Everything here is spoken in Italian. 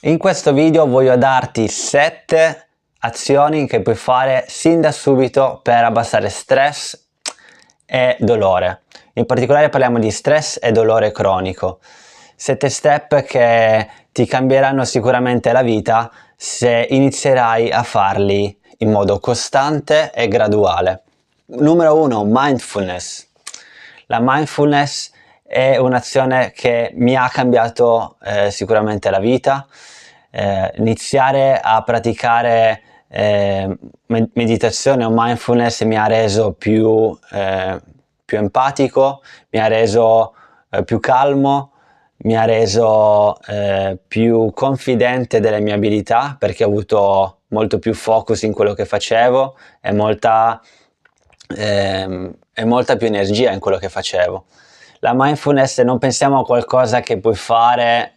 In questo video voglio darti 7 azioni che puoi fare sin da subito per abbassare stress e dolore. In particolare parliamo di stress e dolore cronico. 7 step che ti cambieranno sicuramente la vita se inizierai a farli in modo costante e graduale. Numero 1, mindfulness. La mindfulness è un'azione che mi ha cambiato sicuramente la vita. Iniziare a praticare meditazione o mindfulness mi ha reso più empatico, mi ha reso più calmo, mi ha reso più confidente delle mie abilità, perché ho avuto molto più focus in quello che facevo e molta più energia in quello che facevo. La mindfulness, non pensiamo a qualcosa che puoi fare